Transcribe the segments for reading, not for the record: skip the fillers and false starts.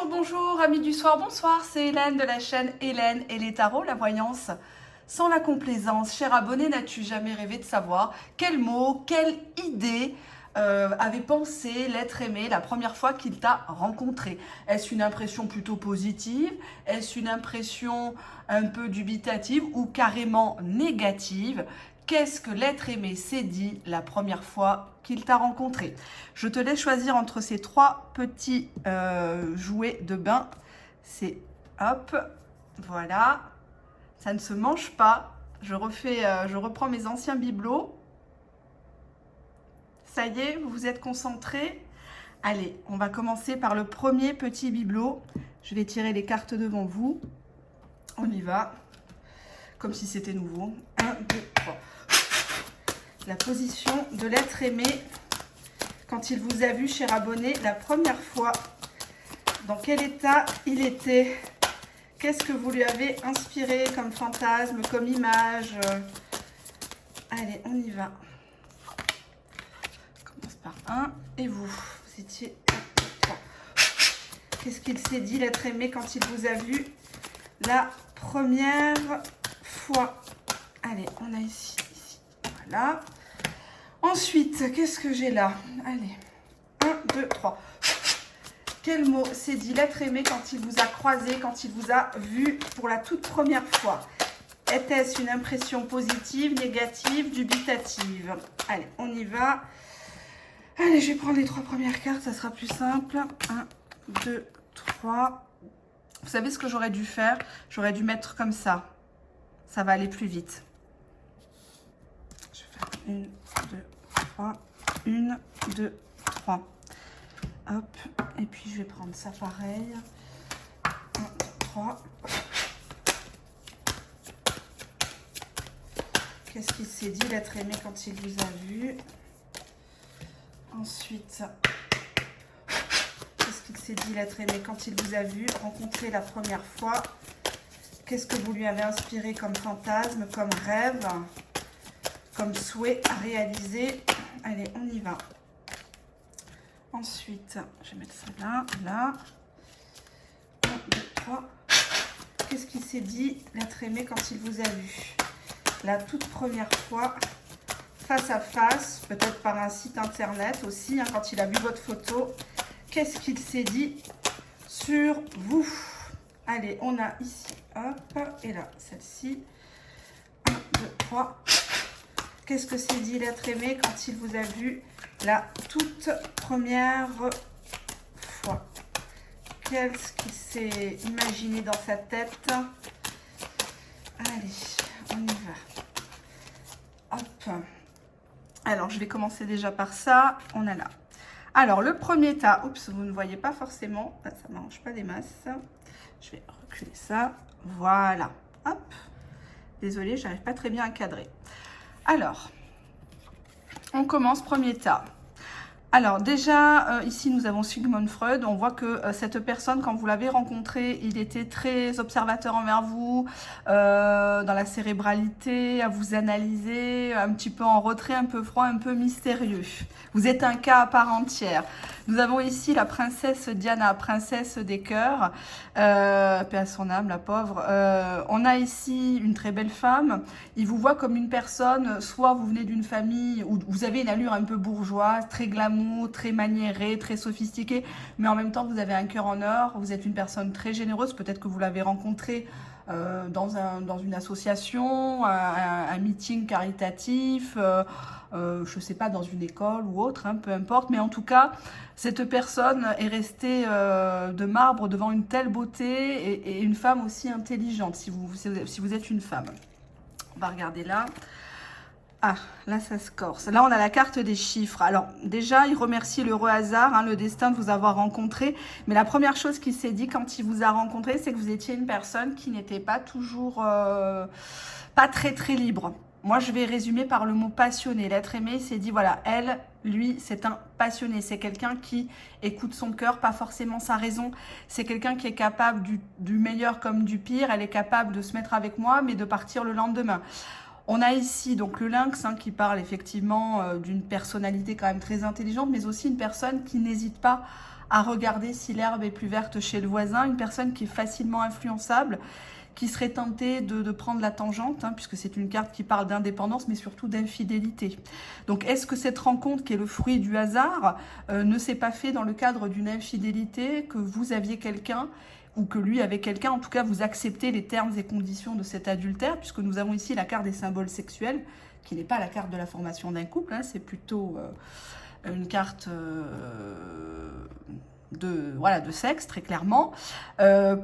bonjour, amis du soir, bonsoir, c'est Hélène de la chaîne Hélène et les tarots, la voyance sans la complaisance. Cher abonné, n'as-tu jamais rêvé de savoir quel mot, quelle idée avait pensé l'être aimé la première fois qu'il t'a rencontré? Est-ce une impression plutôt positive? Est-ce une impression un peu dubitative ou carrément négative? Qu'est-ce que l'être aimé s'est dit la première fois qu'il t'a rencontré? Je te laisse choisir entre ces trois petits jouets de bain. C'est hop, voilà. Ça ne se mange pas. Je reprends mes anciens bibelots. Ça y est, vous vous êtes concentrés? Allez, on va commencer par le premier petit bibelot. Je vais tirer les cartes devant vous. On y va. Comme si c'était nouveau. 1, 2, 3. La position de l'être aimé quand il vous a vu, cher abonné, la première fois. Dans quel état il était? Qu'est-ce que vous lui avez inspiré comme fantasme, comme image? Allez, on y va. On commence par 1. Et vous? Vous étiez 3. Qu'est-ce qu'il s'est dit, l'être aimé, quand il vous a vu la première fois? Allez, on a ici. Voilà. Ensuite, qu'est-ce que j'ai là? Allez. 1, 2, 3. Quel mot s'est dit l'être aimé quand il vous a croisé, quand il vous a vu pour la toute première fois? Était-ce une impression positive, négative, dubitative? Allez, on y va. Allez, je vais prendre les trois premières cartes, ça sera plus simple. 1, 2, 3. Vous savez ce que j'aurais dû faire? J'aurais dû mettre comme ça. Ça va aller plus vite. Je vais faire 1, 2, 3. 1, 2, 3. Hop. Et puis, je vais prendre ça pareil. 1, 2, 3. Qu'est-ce qu'il s'est dit, l'être aimé, quand il vous a vu? Ensuite, qu'est-ce qu'il s'est dit, l'être aimé, quand il vous a vu rencontrer la première fois? Qu'est-ce que vous lui avez inspiré comme fantasme, comme rêve, comme souhait à réaliser? Allez, on y va. Ensuite, je vais mettre ça là, là. 1, 2, 3. Qu'est-ce qu'il s'est dit, l'être aimé, quand il vous a vu la toute première fois, face à face, peut-être par un site internet aussi, hein, quand il a vu votre photo? Qu'est-ce qu'il s'est dit sur vous? Allez, on a ici, hop, et là, celle-ci. 1, 2, 3. Qu'est-ce que s'est dit l'être aimé quand il vous a vu la toute première fois? Qu'est-ce qu'il s'est imaginé dans sa tête? Allez, on y va. Hop. Alors, je vais commencer déjà par ça. On a là. Alors, le premier tas. Oups, vous ne voyez pas forcément. Ça ne m'arrange pas des masses. Je vais reculer ça. Voilà. Hop. Désolée, je n'arrive pas très bien à cadrer. Alors, on commence, premier tas. Alors déjà, ici, nous avons Sigmund Freud. On voit que cette personne, quand vous l'avez rencontré, il était très observateur envers vous, dans la cérébralité, à vous analyser, un petit peu en retrait, un peu froid, un peu mystérieux. Vous êtes un cas à part entière. Nous avons ici la princesse Diana, princesse des cœurs, paix à son âme, la pauvre. On a ici une très belle femme. Il vous voit comme une personne, soit vous venez d'une famille où vous avez une allure un peu bourgeoise, très glamour, très maniérée, très sophistiquée, mais en même temps vous avez un cœur en or, vous êtes une personne très généreuse, peut-être que vous l'avez rencontré dans une association, un meeting caritatif, je ne sais pas, dans une école ou autre, hein, peu importe, mais en tout cas, cette personne est restée de marbre devant une telle beauté et une femme aussi intelligente, si vous êtes une femme. On va regarder là. Ah, là, ça se corse. Là, on a la carte des chiffres. Alors, déjà, il remercie l'heureux hasard, hein, le destin de vous avoir rencontré. Mais la première chose qu'il s'est dit quand il vous a rencontré, c'est que vous étiez une personne qui n'était pas toujours, pas très, très libre. Moi, je vais résumer par le mot passionné. L'être aimé s'est dit, voilà, elle, lui, c'est un passionné. C'est quelqu'un qui écoute son cœur, pas forcément sa raison. C'est quelqu'un qui est capable du meilleur comme du pire. Elle est capable de se mettre avec moi, mais de partir le lendemain. On a ici donc le lynx hein, qui parle effectivement d'une personnalité quand même très intelligente, mais aussi une personne qui n'hésite pas à regarder si l'herbe est plus verte chez le voisin, une personne qui est facilement influençable, qui serait tentée de prendre la tangente, hein, puisque c'est une carte qui parle d'indépendance, mais surtout d'infidélité. Donc, est-ce que cette rencontre, qui est le fruit du hasard, ne s'est pas fait dans le cadre d'une infidélité, que vous aviez quelqu'un, ou que lui avait quelqu'un, en tout cas, vous acceptez les termes et conditions de cet adultère, puisque nous avons ici la carte des symboles sexuels, qui n'est pas la carte de la formation d'un couple, hein, c'est plutôt une carte... de sexe, très clairement.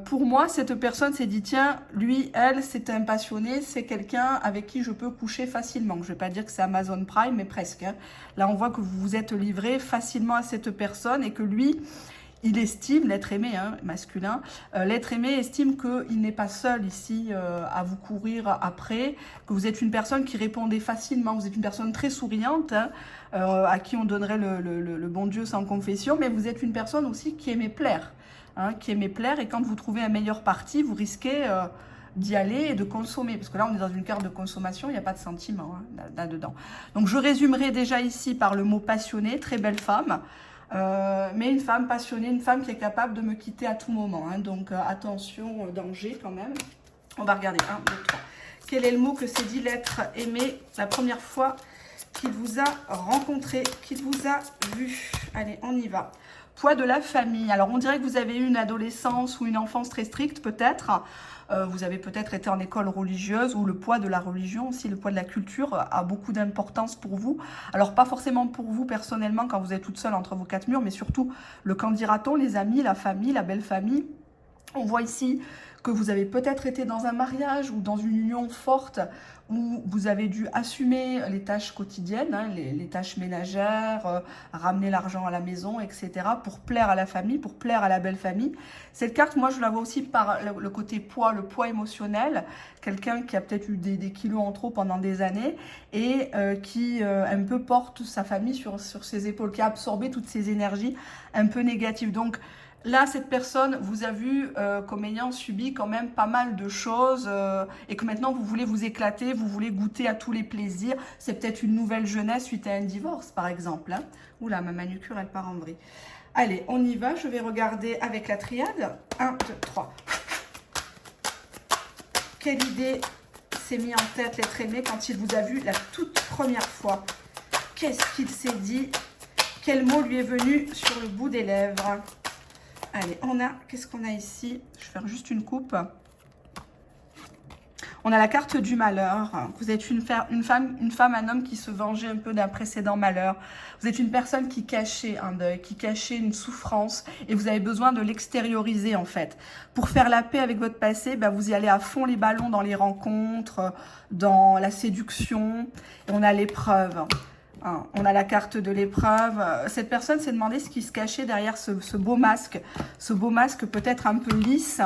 Pour moi, cette personne s'est dit, tiens, lui, elle, c'est un passionné, c'est quelqu'un avec qui je peux coucher facilement. Je ne vais pas dire que c'est Amazon Prime, mais presque. Hein. Là, on voit que vous vous êtes livré facilement à cette personne et que lui, il estime, l'être aimé, hein, masculin, l'être aimé estime qu'il n'est pas seul ici à vous courir après, que vous êtes une personne qui répondait facilement, vous êtes une personne très souriante, hein, à qui on donnerait le bon Dieu sans confession, mais vous êtes une personne aussi qui aimait plaire, hein, et quand vous trouvez un meilleur parti, vous risquez d'y aller et de consommer, parce que là on est dans une carte de consommation, il n'y a pas de sentiment hein, là-dedans. Donc je résumerai déjà ici par le mot passionné, très belle femme, mais une femme passionnée, une femme qui est capable de me quitter à tout moment. Hein, donc attention, danger quand même. On va regarder. 1, 2, 3. Quel est le mot que s'est dit l'être aimé la première fois qu'il vous a rencontré, qu'il vous a vu? Allez, on y va. Poids de la famille. Alors on dirait que vous avez eu une adolescence ou une enfance très stricte peut-être. Vous avez peut-être été en école religieuse, ou le poids de la religion aussi, le poids de la culture a beaucoup d'importance pour vous. Alors pas forcément pour vous personnellement quand vous êtes toute seule entre vos quatre murs, mais surtout le qu'en dira-t-on, les amis, la famille, la belle famille. On voit ici que vous avez peut-être été dans un mariage ou dans une union forte où vous avez dû assumer les tâches quotidiennes, hein, les tâches ménagères, ramener l'argent à la maison, etc. pour plaire à la famille, pour plaire à la belle famille. Cette carte, moi, je la vois aussi par le côté poids, le poids émotionnel. Quelqu'un qui a peut-être eu des kilos en trop pendant des années et qui un peu porte sa famille sur ses épaules, qui a absorbé toutes ces énergies un peu négatives. Donc, là, cette personne vous a vu comme ayant subi quand même pas mal de choses et que maintenant vous voulez vous éclater, vous voulez goûter à tous les plaisirs. C'est peut-être une nouvelle jeunesse suite à un divorce, par exemple. Hein. Oula, ma manucure, elle part en vrille. Allez, on y va. Je vais regarder avec la triade. 1, 2, 3. Quelle idée s'est mis en tête l'être aimé quand il vous a vu la toute première fois? Qu'est-ce qu'il s'est dit? Quel mot lui est venu sur le bout des lèvres? Allez, qu'est-ce qu'on a ici? Je vais faire juste une coupe. On a la carte du malheur. Vous êtes une femme, un homme qui se vengeait un peu d'un précédent malheur. Vous êtes une personne qui cachait un deuil, qui cachait une souffrance et vous avez besoin de l'extérioriser en fait. Pour faire la paix avec votre passé, ben, vous y allez à fond les ballons dans les rencontres, dans la séduction. Et on a l'épreuve. On a la carte de l'épreuve. Cette personne s'est demandé ce qui se cachait derrière ce beau masque peut-être un peu lisse.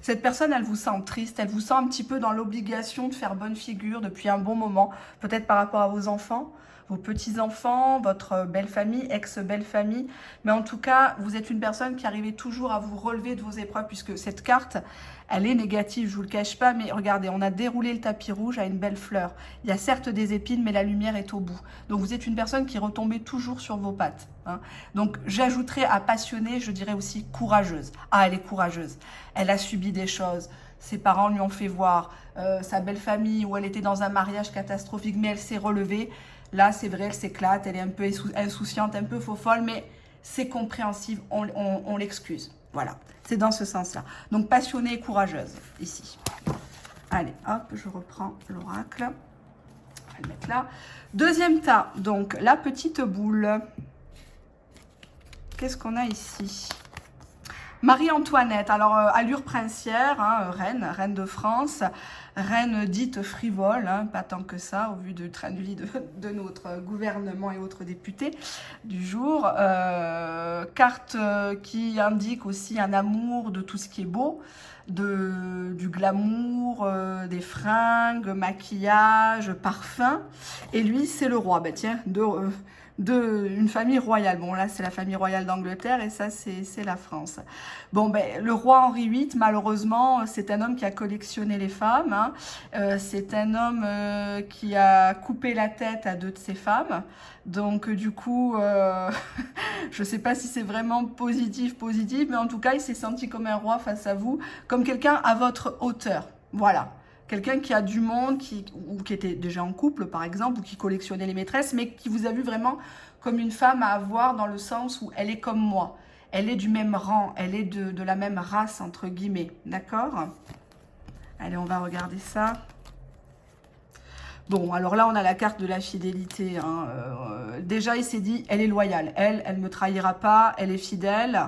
Cette personne, elle vous sent triste, elle vous sent un petit peu dans l'obligation de faire bonne figure depuis un bon moment, peut-être par rapport à vos enfants, vos petits-enfants, votre belle famille, ex-belle famille. Mais en tout cas, vous êtes une personne qui arrivait toujours à vous relever de vos épreuves, puisque cette carte, elle est négative, je ne vous le cache pas, mais regardez, on a déroulé le tapis rouge à une belle fleur. Il y a certes des épines, mais la lumière est au bout. Donc vous êtes une personne qui retombait toujours sur vos pattes. Hein. Donc j'ajouterais à passionnée, je dirais aussi courageuse. Ah, elle est courageuse. Elle a subi des choses. Ses parents lui ont fait voir sa belle famille où elle était dans un mariage catastrophique, mais elle s'est relevée. Là, c'est vrai, elle s'éclate, elle est un peu insouciante, un peu faux-folle, mais c'est compréhensible, on l'excuse. Voilà, c'est dans ce sens-là. Donc, passionnée et courageuse, ici. Allez, hop, je reprends l'oracle. On va le mettre là. Deuxième tas, donc, la petite boule. Qu'est-ce qu'on a ici? Marie-Antoinette, alors allure princière, hein, reine de France, reine dite frivole, hein, pas tant que ça au vu du train de vie de notre gouvernement et autres députés du jour. Carte qui indique aussi un amour de tout ce qui est beau, du glamour, des fringues, maquillage, parfum. Et lui, c'est le roi. Ben tiens, d'une famille royale. Bon, là, c'est la famille royale d'Angleterre et ça, c'est la France. Bon, ben, le roi Henri VIII, malheureusement, c'est un homme qui a collectionné les femmes. Hein. C'est un homme qui a coupé la tête à 2 de ses femmes. Donc, du coup, je ne sais pas si c'est vraiment positif, mais en tout cas, il s'est senti comme un roi face à vous, comme quelqu'un à votre hauteur. Voilà. Quelqu'un qui a du monde, ou qui était déjà en couple, par exemple, ou qui collectionnait les maîtresses, mais qui vous a vu vraiment comme une femme à avoir dans le sens où elle est comme moi. Elle est du même rang, elle est de la même race, entre guillemets. D'accord? Allez, on va regarder ça. Bon, alors là, on a la carte de la fidélité. Hein. Déjà, il s'est dit, elle est loyale. Elle ne me trahira pas, elle est fidèle.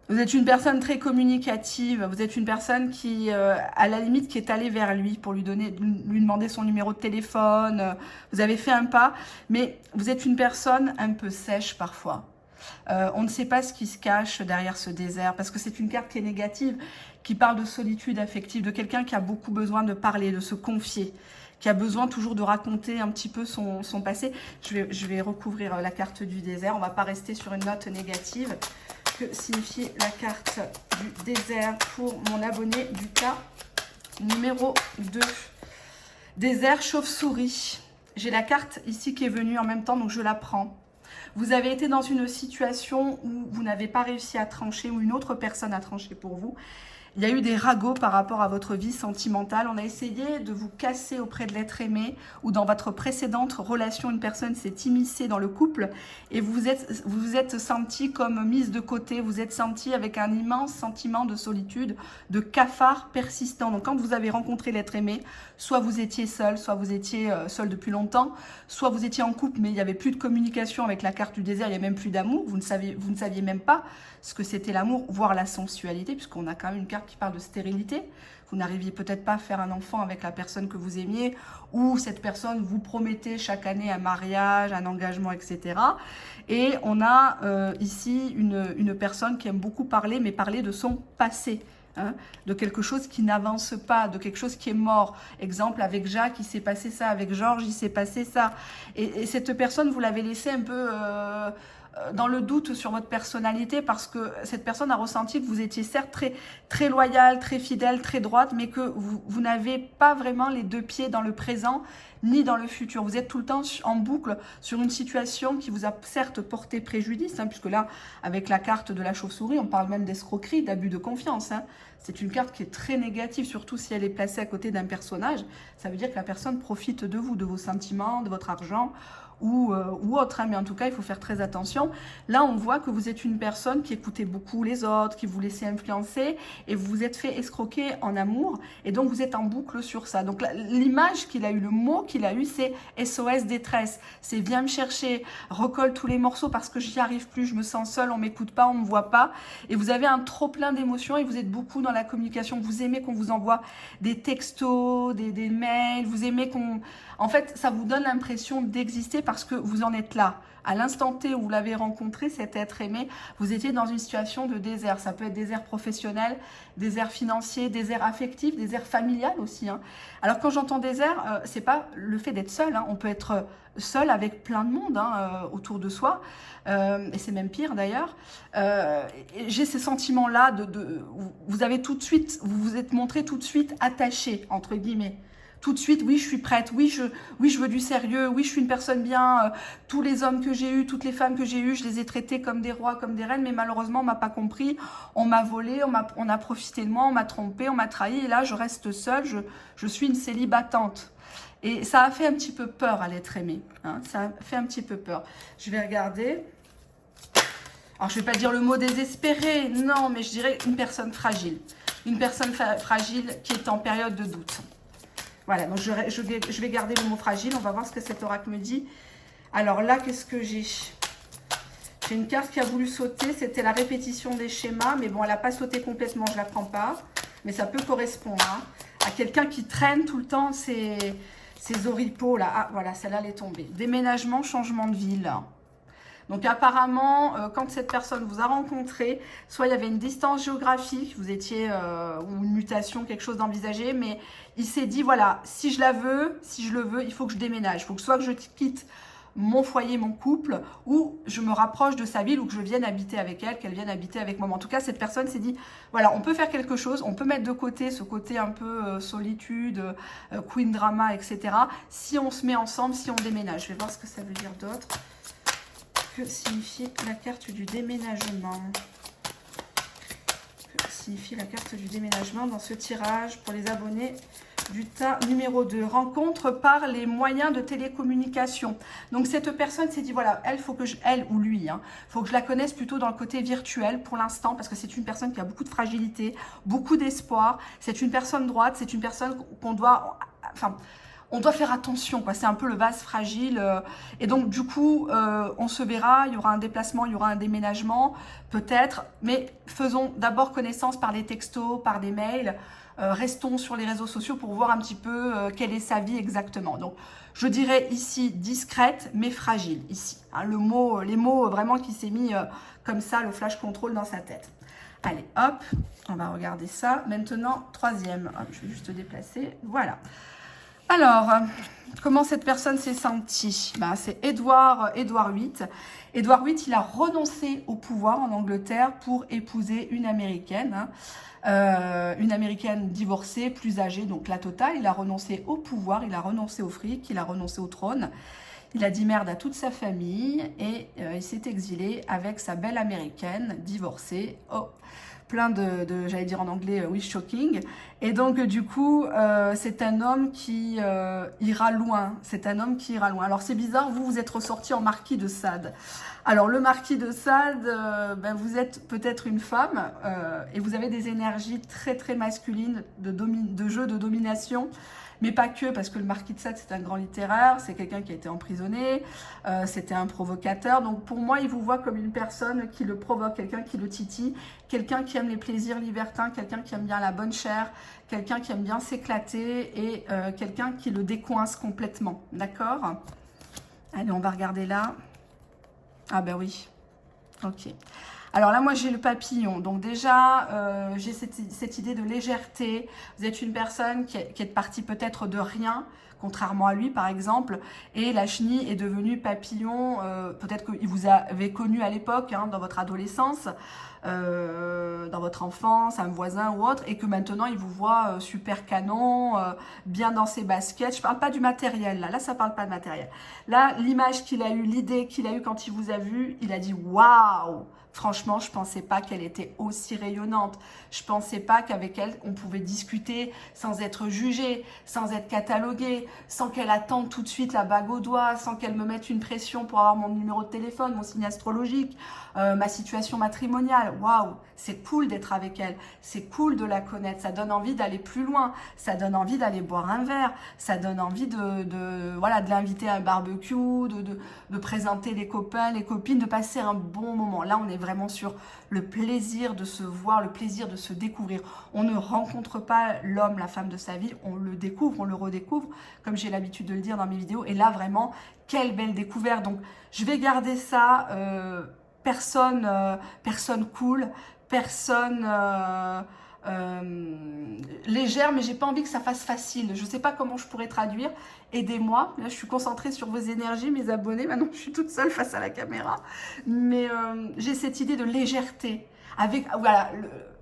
Vous êtes une personne très communicative, vous êtes une personne qui, à la limite, qui est allée vers lui pour lui demander son numéro de téléphone. Vous avez fait un pas, mais vous êtes une personne un peu sèche parfois. On ne sait pas ce qui se cache derrière ce désert, parce que c'est une carte qui est négative, qui parle de solitude affective, de quelqu'un qui a beaucoup besoin de parler, de se confier, qui a besoin toujours de raconter un petit peu son passé. Je vais recouvrir la carte du désert, on ne va pas rester sur une note négative. Que signifie la carte du désert pour mon abonné du cas numéro 2? Désert chauve-souris. J'ai la carte ici qui est venue en même temps, donc je la prends. Vous avez été dans une situation où vous n'avez pas réussi à trancher, ou une autre personne a tranché pour vous. Il y a eu des ragots par rapport à votre vie sentimentale. On a essayé de vous casser auprès de l'être aimé, ou dans votre précédente relation, une personne s'est immiscée dans le couple et vous vous êtes senti comme mise de côté. Vous êtes senti avec un immense sentiment de solitude, de cafard persistant. Donc quand vous avez rencontré l'être aimé, soit vous étiez seul, soit vous étiez seul depuis longtemps, soit vous étiez en couple mais il n'y avait plus de communication avec la carte du désert, il n'y a même plus d'amour. Vous ne saviez même pas ce que c'était l'amour, voire la sensualité, puisqu'on a quand même une carte qui parle de stérilité. Vous n'arriviez peut-être pas à faire un enfant avec la personne que vous aimiez, ou cette personne vous promettait chaque année un mariage, un engagement, etc. Et on a ici une personne qui aime beaucoup parler, mais parler de son passé. Hein, de quelque chose qui n'avance pas, de quelque chose qui est mort. Exemple, avec Jacques, il s'est passé ça, avec Georges, il s'est passé ça. Et cette personne, vous l'avez laissé un peu dans le doute sur votre personnalité, parce que cette personne a ressenti que vous étiez certes très, très loyale, très fidèle, très droite, mais que vous n'avez pas vraiment les 2 pieds dans le présent ni dans le futur. Vous êtes tout le temps en boucle sur une situation qui vous a certes porté préjudice, hein, puisque là, avec la carte de la chauve-souris, on parle même d'escroquerie, d'abus de confiance. Hein. C'est une carte qui est très négative, surtout si elle est placée à côté d'un personnage. Ça veut dire que la personne profite de vous, de vos sentiments, de votre argent, ou autre, hein, mais en tout cas, il faut faire très attention. Là, on voit que vous êtes une personne qui écoutait beaucoup les autres, qui vous laissait influencer, et vous vous êtes fait escroquer en amour, et donc vous êtes en boucle sur ça. Donc l'image qu'il a eu, le mot qu'il a eu, c'est SOS détresse. C'est viens me chercher, recolle tous les morceaux parce que j'y arrive plus, je me sens seule, on m'écoute pas, on me voit pas, et vous avez un trop plein d'émotions, et vous êtes beaucoup dans la communication. Vous aimez qu'on vous envoie des textos, des mails, vous aimez qu'on... En fait, ça vous donne l'impression d'exister parce que vous en êtes là. À l'instant T où vous l'avez rencontré, cet être aimé, vous étiez dans une situation de désert. Ça peut être désert professionnel, désert financier, désert affectif, désert familial aussi. Hein. Alors quand j'entends désert, c'est pas le fait d'être seul. Hein. On peut être seul avec plein de monde autour de soi. Et c'est même pire d'ailleurs. J'ai ces sentiments-là vous avez tout de suite, vous vous êtes montré tout de suite attaché, entre guillemets. Tout de suite, oui, je suis prête, oui, je veux du sérieux, oui, je suis une personne bien. Tous les hommes que j'ai eus, toutes les femmes que j'ai eues, je les ai traités comme des rois, comme des reines, mais malheureusement, on m'a pas compris. On m'a volé, on a profité de moi, on m'a trompé, on m'a trahi, et là, je reste seule, je suis une célibatante. Et ça a fait un petit peu peur à l'être aimé. Hein, ça a fait un petit peu peur. Je vais regarder. Alors, je ne vais pas dire le mot désespéré, non, mais je dirais une personne fragile. Une personne fragile qui est en période de doute. Voilà, donc je vais garder le mot fragile. On va voir ce que cet oracle me dit. Alors là, qu'est-ce que j'ai? J'ai une carte qui a voulu sauter. C'était la répétition des schémas. Mais bon, elle n'a pas sauté complètement. Je ne la prends pas. Mais ça peut correspondre hein, à quelqu'un qui traîne tout le temps ses oripeaux. Là. Ah, voilà, celle-là, elle est tombée. Déménagement, changement de ville. Donc apparemment, quand cette personne vous a rencontré, soit il y avait une distance géographique, vous étiez, ou une mutation, quelque chose d'envisagé, mais il s'est dit, voilà, si je le veux, il faut que je déménage. Il faut que soit que je quitte mon foyer, mon couple, ou je me rapproche de sa ville, ou que je vienne habiter avec elle, qu'elle vienne habiter avec moi. En tout cas, cette personne s'est dit, voilà, on peut faire quelque chose, on peut mettre de côté ce côté un peu solitude, queen drama, etc. Si on se met ensemble, si on déménage. Je vais voir ce que ça veut dire d'autre. Que signifie la carte du déménagement? Signifie la carte du déménagement dans ce tirage pour les abonnés du tas numéro 2. Rencontre par les moyens de télécommunication. Donc cette personne s'est dit, voilà, elle ou lui, faut que je la connaisse plutôt dans le côté virtuel pour l'instant, parce que c'est une personne qui a beaucoup de fragilité, beaucoup d'espoir. C'est une personne droite, c'est une personne qu'on doit... Enfin, on doit faire attention, quoi. C'est un peu le vase fragile. Et donc, du coup, on se verra, il y aura un déplacement, il y aura un déménagement, peut-être. Mais faisons d'abord connaissance par des textos, par des mails. Restons sur les réseaux sociaux pour voir un petit peu quelle est sa vie exactement. Donc, je dirais ici discrète, mais fragile, ici. Les mots vraiment qui s'est mis comme ça, le flash control dans sa tête. Allez, hop, on va regarder ça. Maintenant, troisième. Hop, je vais juste déplacer. Voilà. Alors, comment cette personne s'est sentie? C'est Édouard VIII. Édouard VIII, il a renoncé au pouvoir en Angleterre pour épouser une Américaine. Une Américaine divorcée, plus âgée, donc la totale. Il a renoncé au pouvoir, il a renoncé au fric, il a renoncé au trône. Il a dit merde à toute sa famille et il s'est exilé avec sa belle Américaine, divorcée. Oh, plein de j'allais dire en anglais, oui, shocking. Et donc, du coup, c'est un homme qui ira loin. C'est un homme qui ira loin. Alors, c'est bizarre, vous êtes ressorti en marquis de Sade. Alors, le marquis de Sade, vous êtes peut-être une femme et vous avez des énergies très, très masculines de jeu de domination. Mais pas que, parce que le marquis de Sade, c'est un grand littéraire, c'est quelqu'un qui a été emprisonné, c'était un provocateur. Donc pour moi, il vous voit comme une personne qui le provoque, quelqu'un qui le titille, quelqu'un qui aime les plaisirs libertins, quelqu'un qui aime bien la bonne chair, quelqu'un qui aime bien s'éclater et quelqu'un qui le décoince complètement. D'accord? Allez, on va regarder là. Ah ben oui, ok. Alors là, moi, j'ai le papillon. Donc déjà, j'ai cette idée de légèreté. Vous êtes une personne qui est partie peut-être de rien, contrairement à lui, par exemple. Et la chenille est devenue papillon. Peut-être qu'il vous avait connu à l'époque, dans votre adolescence, dans votre enfance, un voisin ou autre. Et que maintenant, il vous voit super canon, bien dans ses baskets. Je parle pas du matériel, là. Là, ça parle pas de matériel. Là, l'image qu'il a eue, l'idée qu'il a eue quand il vous a vu, il a dit « Waouh !» Franchement, je ne pensais pas qu'elle était aussi rayonnante. Je ne pensais pas qu'avec elle, on pouvait discuter sans être jugé, sans être catalogué, sans qu'elle attende tout de suite la bague au doigt, sans qu'elle me mette une pression pour avoir mon numéro de téléphone, mon signe astrologique, ma situation matrimoniale. Waouh, c'est cool d'être avec elle. C'est cool de la connaître. Ça donne envie d'aller plus loin. Ça donne envie d'aller boire un verre. Ça donne envie de l'inviter à un barbecue, de présenter les copains, les copines, de passer un bon moment. Là, on est vraiment sur le plaisir de se voir, le plaisir de se découvrir. On ne rencontre pas l'homme, la femme de sa vie, on le découvre, on le redécouvre, comme j'ai l'habitude de le dire dans mes vidéos. Et là, vraiment, quelle belle découverte. Donc, je vais garder ça, personne cool, personne... légère, mais j'ai pas envie que ça fasse facile. Je sais pas comment je pourrais traduire. Aidez-moi. Là, je suis concentrée sur vos énergies, mes abonnés. Maintenant, je suis toute seule face à la caméra. Mais j'ai cette idée de légèreté. Avec, voilà,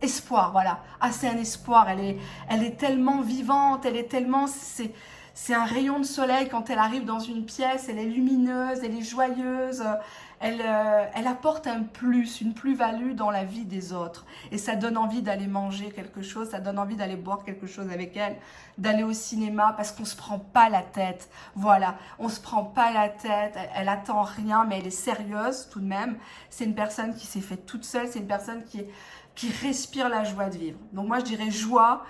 espoir, voilà. Ah, c'est un espoir. Elle est tellement vivante. Elle est tellement... C'est un rayon de soleil quand elle arrive dans une pièce. Elle est lumineuse, elle est joyeuse. Elle apporte un plus, une plus-value dans la vie des autres. Et ça donne envie d'aller manger quelque chose, ça donne envie d'aller boire quelque chose avec elle, d'aller au cinéma parce qu'on ne se prend pas la tête. Voilà, on ne se prend pas la tête, elle attend rien, mais elle est sérieuse tout de même. C'est une personne qui s'est faite toute seule, c'est une personne qui respire la joie de vivre. Donc moi, je dirais joie,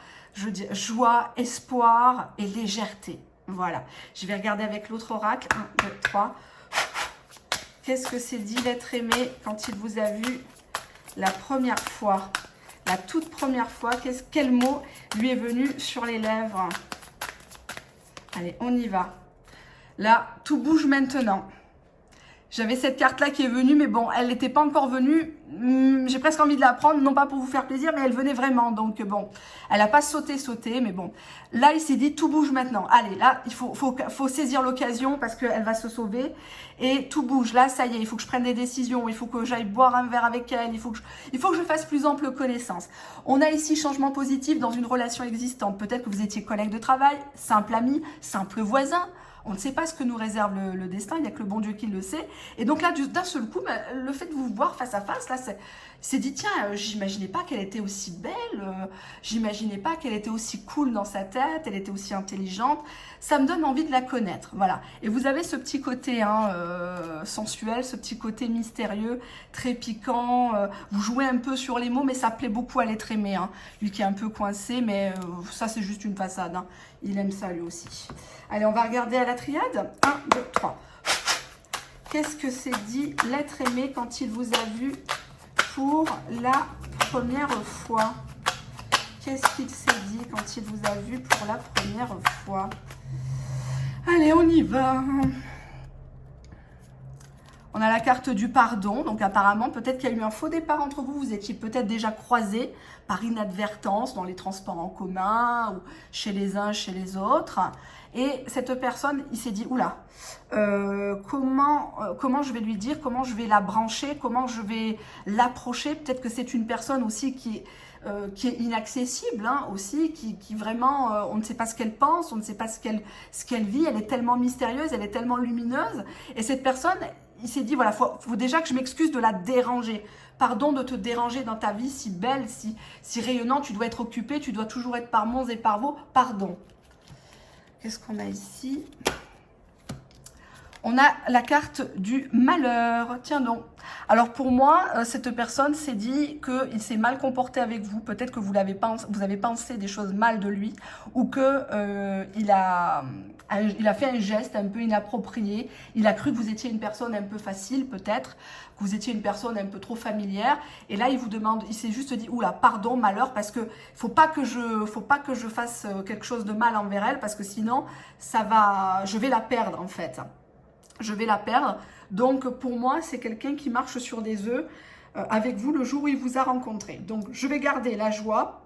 espoir et légèreté. Voilà, je vais regarder avec l'autre oracle. 1, 2, 3... Qu'est-ce que c'est dit l'être aimé quand il vous a vu la première fois, la toute première fois? Quel mot lui est venu sur les lèvres? Allez, on y va. Là, tout bouge maintenant. J'avais cette carte-là qui est venue, mais bon, elle n'était pas encore venue. J'ai presque envie de la prendre, non pas pour vous faire plaisir, mais elle venait vraiment. Donc bon, elle n'a pas sauté, mais bon. Là, il s'est dit, tout bouge maintenant. Allez, là, il faut saisir l'occasion parce qu'elle va se sauver. Et tout bouge. Là, ça y est, il faut que je prenne des décisions. Il faut que j'aille boire un verre avec elle. Il faut que je fasse plus ample connaissance. On a ici changement positif dans une relation existante. Peut-être que vous étiez collègue de travail, simple ami, simple voisin. On ne sait pas ce que nous réserve le destin, il n'y a que le bon Dieu qui le sait. Et donc là, d'un seul coup, le fait de vous voir face à face, là, c'est dit, tiens, j'imaginais pas qu'elle était aussi belle, j'imaginais pas qu'elle était aussi cool dans sa tête, elle était aussi intelligente. Ça me donne envie de la connaître, voilà. Et vous avez ce petit côté sensuel, ce petit côté mystérieux, très piquant. Vous jouez un peu sur les mots, mais ça plaît beaucoup à l'être aimé. Lui qui est un peu coincé, mais ça, c'est juste une façade. Il aime ça, lui aussi. Allez, on va regarder à la triade. 1, 2, 3. Qu'est-ce que c'est dit l'être aimé quand il vous a vu pour la première fois? Qu'est-ce qu'il s'est dit quand il vous a vu pour la première fois? Allez, on y va. On a la carte du pardon, donc apparemment, peut-être qu'il y a eu un faux départ entre vous, vous étiez peut-être déjà croisés par inadvertance dans les transports en commun, ou chez les uns, chez les autres. Et cette personne, il s'est dit, oula, comment je vais lui dire, comment je vais la brancher, comment je vais l'approcher. Peut-être que c'est une personne aussi qui est inaccessible, aussi, qui vraiment, on ne sait pas ce qu'elle pense, on ne sait pas ce qu'elle vit, elle est tellement mystérieuse, elle est tellement lumineuse. Et cette personne, il s'est dit, voilà, faut déjà que je m'excuse de la déranger. Pardon de te déranger dans ta vie si belle, si rayonnante, tu dois être occupée, tu dois toujours être par Mons et par Vaux, pardon. Qu'est-ce qu'on a ici? On a la carte du malheur. Tiens donc. Alors pour moi, cette personne s'est dit qu'il s'est mal comporté avec vous. Peut-être que vous avez pensé des choses mal de lui, ou que il a fait un geste un peu inapproprié. Il a cru que vous étiez une personne un peu facile, peut-être, que vous étiez une personne un peu trop familière. Et là, il s'est juste dit, oula, pardon, malheur, parce que faut pas que je fasse quelque chose de mal envers elle, parce que sinon, je vais la perdre en fait. Je vais la perdre. Donc, pour moi, c'est quelqu'un qui marche sur des œufs avec vous le jour où il vous a rencontré. Donc, je vais garder la joie,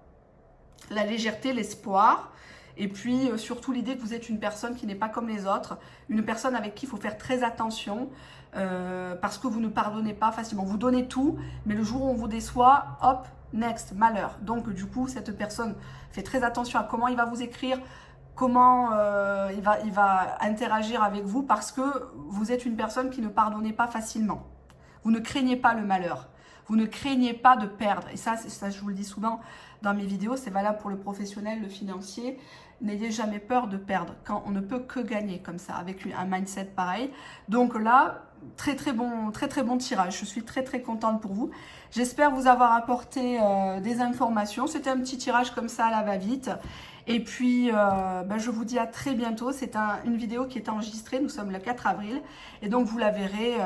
la légèreté, l'espoir. Et puis, surtout l'idée que vous êtes une personne qui n'est pas comme les autres. Une personne avec qui il faut faire très attention parce que vous ne pardonnez pas facilement. Vous donnez tout, mais le jour où on vous déçoit, hop, next, malheur. Donc, du coup, cette personne fait très attention à comment il va vous écrire, comment il va interagir avec vous, parce que vous êtes une personne qui ne pardonnez pas facilement. Vous ne craignez pas le malheur. Vous ne craignez pas de perdre. Et ça, je vous le dis souvent dans mes vidéos, c'est valable pour le professionnel, le financier. N'ayez jamais peur de perdre quand on ne peut que gagner comme ça, avec un mindset pareil. Donc là, très bon tirage. Je suis très contente pour vous. J'espère vous avoir apporté des informations. C'était un petit tirage comme ça à la va-vite. Et puis, je vous dis à très bientôt. C'est une vidéo qui est enregistrée. Nous sommes le 4 avril. Et donc, vous la verrez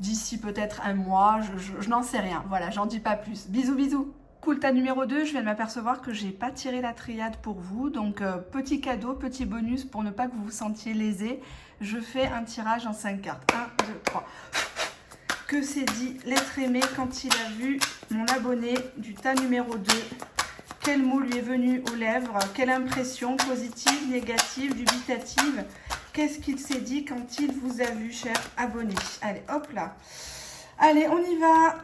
d'ici peut-être un mois. Je n'en sais rien. Voilà, j'en dis pas plus. Bisous, bisous. Cool, tas numéro 2, je viens de m'apercevoir que j'ai pas tiré la triade pour vous. Donc, petit cadeau, petit bonus pour ne pas que vous vous sentiez lésé. Je fais un tirage en 5 cartes. 1, 2, 3. Que s'est dit l'être aimé quand il a vu mon abonné du tas numéro 2? Quel mot lui est venu aux lèvres? Quelle impression positive, négative, dubitative? Qu'est-ce qu'il s'est dit quand il vous a vu, cher abonné? Allez, hop là. Allez, on y va.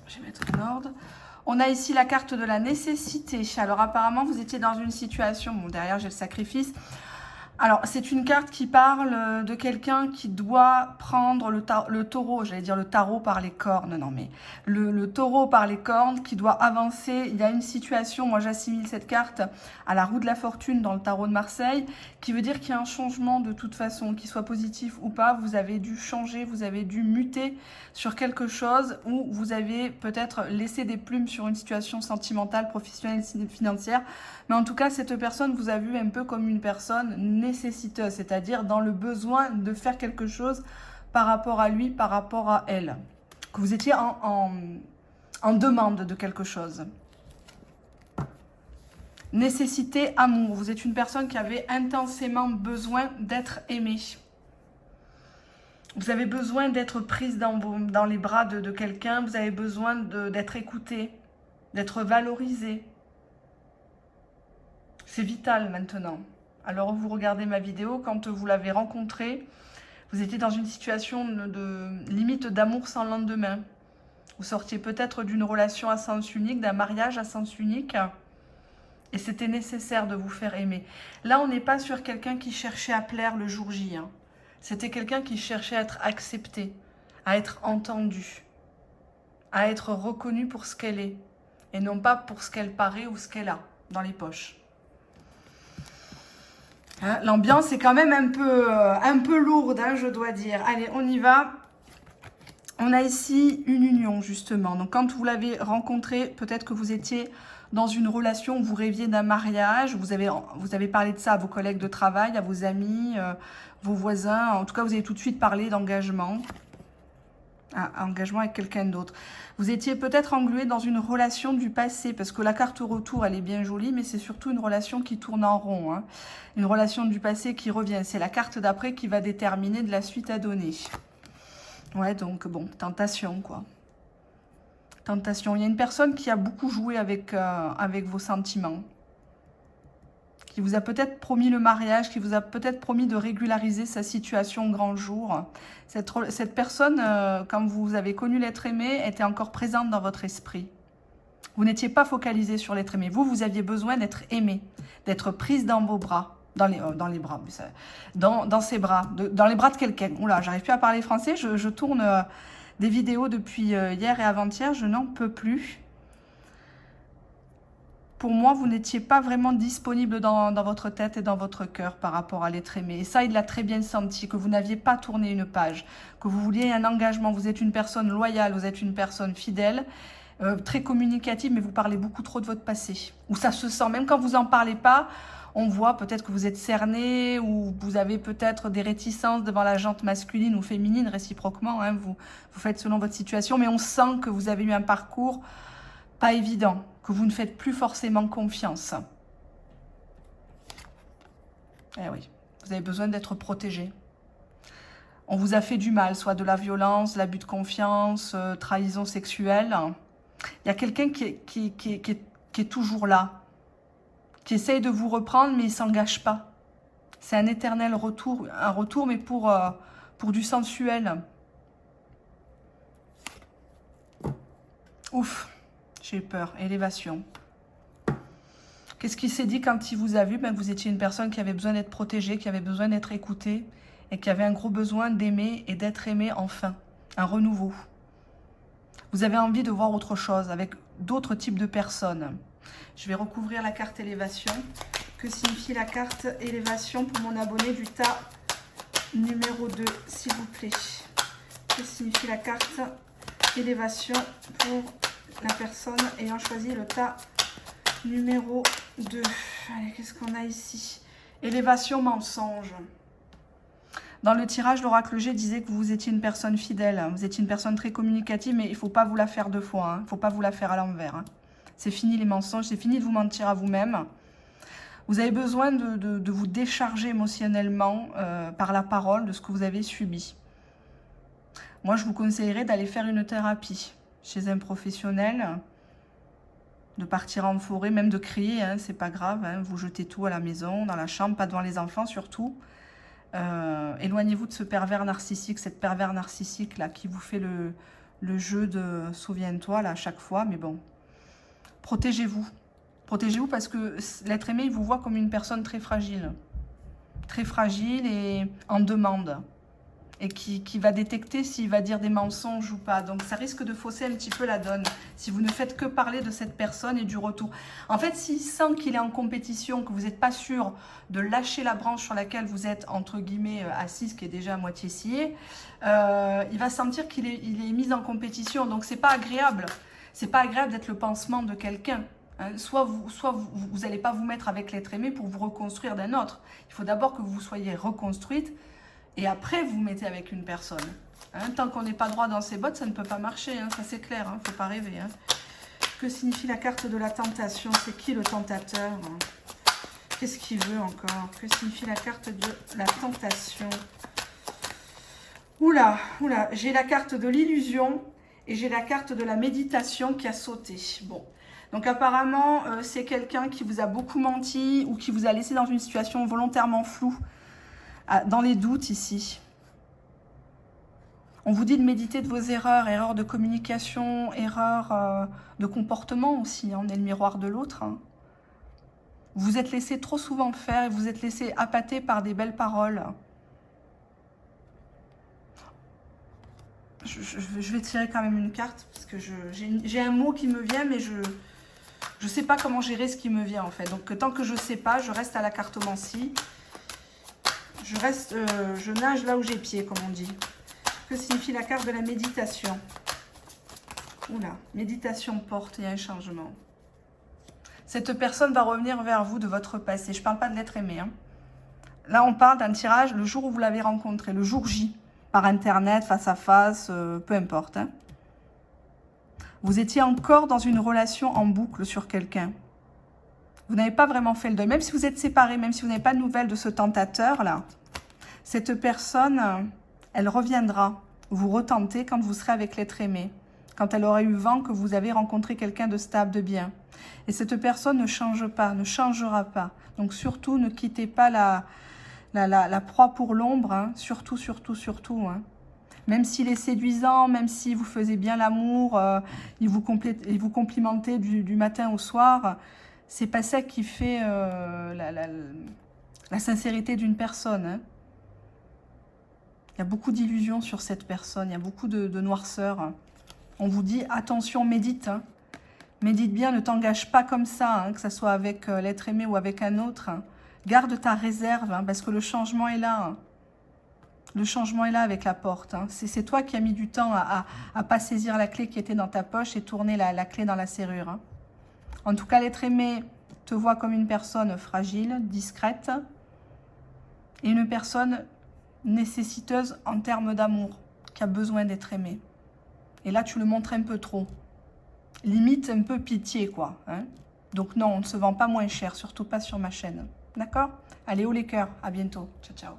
Je vais mettre en ordre. On a ici la carte de la nécessité. Alors apparemment, vous étiez dans une situation... Bon, derrière, j'ai le sacrifice. Alors, c'est une carte qui parle de quelqu'un qui doit prendre le taureau, j'allais dire le tarot par les cornes, non mais le taureau par les cornes, qui doit avancer. Il y a une situation, moi j'assimile cette carte à la roue de la fortune dans le tarot de Marseille, qui veut dire qu'il y a un changement de toute façon, qu'il soit positif ou pas. Vous avez dû changer, vous avez dû muter sur quelque chose, ou vous avez peut-être laissé des plumes sur une situation sentimentale, professionnelle, financière. Mais en tout cas, cette personne vous a vu un peu comme une personne nécessiteuse, c'est-à-dire dans le besoin de faire quelque chose par rapport à lui, par rapport à elle. Que vous étiez en demande de quelque chose. Nécessité, amour. Vous êtes une personne qui avait intensément besoin d'être aimée. Vous avez besoin d'être prise dans les bras de quelqu'un. Vous avez besoin d'être écouté, d'être valorisé. C'est vital maintenant. Alors vous regardez ma vidéo, quand vous l'avez rencontré, vous étiez dans une situation de limite d'amour sans lendemain. Vous sortiez peut-être d'une relation à sens unique, d'un mariage à sens unique. Et c'était nécessaire de vous faire aimer. Là, on n'est pas sur quelqu'un qui cherchait à plaire le jour J. Hein. C'était quelqu'un qui cherchait à être accepté, à être entendu, à être reconnu pour ce qu'elle est. Et non pas pour ce qu'elle paraît ou ce qu'elle a dans les poches. Hein, l'ambiance est quand même un peu lourde, hein, je dois dire. Allez, on y va. On a ici une union, justement. Donc, quand vous l'avez rencontré, peut-être que vous étiez dans une relation, vous rêviez d'un mariage, vous avez parlé de ça à vos collègues de travail, à vos amis, vos voisins. En tout cas, vous avez tout de suite parlé d'engagement. Engagement avec quelqu'un d'autre. Vous étiez peut-être englué dans une relation du passé, parce que la carte retour, elle est bien jolie, mais c'est surtout une relation qui tourne en rond. Hein. Une relation du passé qui revient. C'est la carte d'après qui va déterminer de la suite à donner. Ouais, donc bon, tentation, quoi. Tentation. Il y a une personne qui a beaucoup joué avec vos sentiments. Qui vous a peut-être promis le mariage, qui vous a peut-être promis de régulariser sa situation au grand jour. Cette personne, quand vous avez connu l'être aimé, était encore présente dans votre esprit. Vous n'étiez pas focalisé sur l'être aimé. Vous aviez besoin d'être aimé, d'être prise dans vos bras. Dans les bras, dans ses bras, dans les bras de quelqu'un. Oula, j'arrive plus à parler français, je tourne des vidéos depuis hier et avant-hier, je n'en peux plus. Pour moi, vous n'étiez pas vraiment disponible dans votre tête et dans votre cœur par rapport à l'être aimé. Et ça, il l'a très bien senti, que vous n'aviez pas tourné une page, que vous vouliez un engagement, vous êtes une personne loyale, vous êtes une personne fidèle, très communicative, mais vous parlez beaucoup trop de votre passé. Ou ça se sent, même quand vous n'en parlez pas, on voit peut-être que vous êtes cerné ou vous avez peut-être des réticences devant la jante masculine ou féminine réciproquement. Hein, vous faites selon votre situation, mais on sent que vous avez eu un parcours pas évident, que vous ne faites plus forcément confiance. Eh oui, vous avez besoin d'être protégé. On vous a fait du mal, soit de la violence, l'abus de confiance, trahison sexuelle. Il y a quelqu'un qui est toujours là, qui essaye de vous reprendre, mais il ne s'engage pas. C'est un éternel retour, mais pour du sensuel. Ouf, j'ai eu peur. Élévation. Qu'est-ce qu'il s'est dit quand il vous a vu? Ben, vous étiez une personne qui avait besoin d'être protégée, qui avait besoin d'être écoutée, et qui avait un gros besoin d'aimer et d'être aimée enfin. Un renouveau. Vous avez envie de voir autre chose, avec d'autres types de personnes. Je vais recouvrir la carte élévation. Que signifie la carte élévation pour mon abonné du tas numéro 2, s'il vous plaît? Que signifie la carte élévation pour la personne ayant choisi le tas numéro 2? Allez, qu'est-ce qu'on a ici? Élévation mensonge. Dans le tirage, l'oracle G disait que vous étiez une personne fidèle. Vous étiez une personne très communicative, mais il ne faut pas vous la faire deux fois. Il ne faut pas vous la faire à l'envers. Hein. C'est fini les mensonges, c'est fini de vous mentir à vous-même. Vous avez besoin de vous décharger émotionnellement par la parole de ce que vous avez subi. Moi, je vous conseillerais d'aller faire une thérapie chez un professionnel, de partir en forêt, même de crier, hein, c'est pas grave. Hein, vous jetez tout à la maison, dans la chambre, pas devant les enfants surtout. Éloignez-vous de ce pervers narcissique, cette pervers narcissique là qui vous fait le jeu de souviens-toi là à chaque fois, mais bon. Protégez-vous. Protégez-vous parce que l'être aimé, il vous voit comme une personne très fragile et en demande. Et qui va détecter s'il va dire des mensonges ou pas. Donc ça risque de fausser un petit peu la donne si vous ne faites que parler de cette personne et du retour. En fait, s'il sent qu'il est en compétition, que vous n'êtes pas sûr de lâcher la branche sur laquelle vous êtes, entre guillemets, assise, qui est déjà à moitié sciée, il va sentir qu'il est mis en compétition. Donc c'est pas agréable. C'est pas agréable d'être le pansement de quelqu'un. Hein. Soit vous n'allez pas vous mettre avec l'être aimé pour vous reconstruire d'un autre. Il faut d'abord que vous soyez reconstruite. Et après, vous mettez avec une personne. Hein, tant qu'on n'est pas droit dans ses bottes, ça ne peut pas marcher. Hein, ça, c'est clair. Il ne faut pas rêver. Hein. Que signifie la carte de la tentation? C'est qui le tentateur? Qu'est-ce qu'il veut encore? Que signifie la carte de la tentation? Oula, oula, j'ai la carte de l'illusion et j'ai la carte de la méditation qui a sauté. Bon, donc apparemment, c'est quelqu'un qui vous a beaucoup menti ou qui vous a laissé dans une situation volontairement floue, dans les doutes ici. On vous dit de méditer de vos erreurs, erreurs de communication, erreurs de comportement aussi, hein, on est le miroir de l'autre. Hein. Vous vous êtes laissé trop souvent faire et vous vous êtes laissé appâter par des belles paroles. Je vais tirer quand même une carte parce que j'ai un mot qui me vient, mais je ne sais pas comment gérer ce qui me vient en fait. Donc tant que je ne sais pas, je reste à la cartomancie. Je nage là où j'ai pied, comme on dit. Que signifie la carte de la méditation? Oula, méditation porte, il y a un changement. Cette personne va revenir vers vous de votre passé. Je ne parle pas de l'être aimé. Hein. Là, on parle d'un tirage le jour où vous l'avez rencontré, le jour J, par Internet, face à face, peu importe. Hein. Vous étiez encore dans une relation en boucle sur quelqu'un. Vous n'avez pas vraiment fait le deuil. Même si vous êtes séparés, même si vous n'avez pas de nouvelles de ce tentateur-là, cette personne, elle reviendra vous retenter quand vous serez avec l'être aimé, quand elle aura eu vent que vous avez rencontré quelqu'un de stable, de bien. Et cette personne ne change pas, ne changera pas. Donc surtout, ne quittez pas la proie pour l'ombre, hein. Surtout, surtout, surtout. Hein. Même s'il est séduisant, même si vous faisiez bien l'amour, il vous complimentait du matin au soir, c'est pas ça qui fait la sincérité d'une personne. Hein. Il y a beaucoup d'illusions sur cette personne, il y a beaucoup de noirceur. On vous dit, attention, médite. Hein. Médite bien, ne t'engage pas comme ça, hein, que ce soit avec l'être aimé ou avec un autre. Hein. Garde ta réserve, hein, parce que le changement est là. Hein. Le changement est là avec la porte. Hein. C'est toi qui as mis du temps à pas saisir la clé qui était dans ta poche et tourner la clé dans la serrure. Hein. En tout cas, l'être aimé te voit comme une personne fragile, discrète, et une personne nécessiteuse en termes d'amour, qui a besoin d'être aimée. Et là, tu le montres un peu trop. Limite un peu pitié, quoi. Hein. Donc non, on ne se vend pas moins cher, surtout pas sur ma chaîne. D'accord? Allez, haut les cœurs, à bientôt. Ciao, ciao.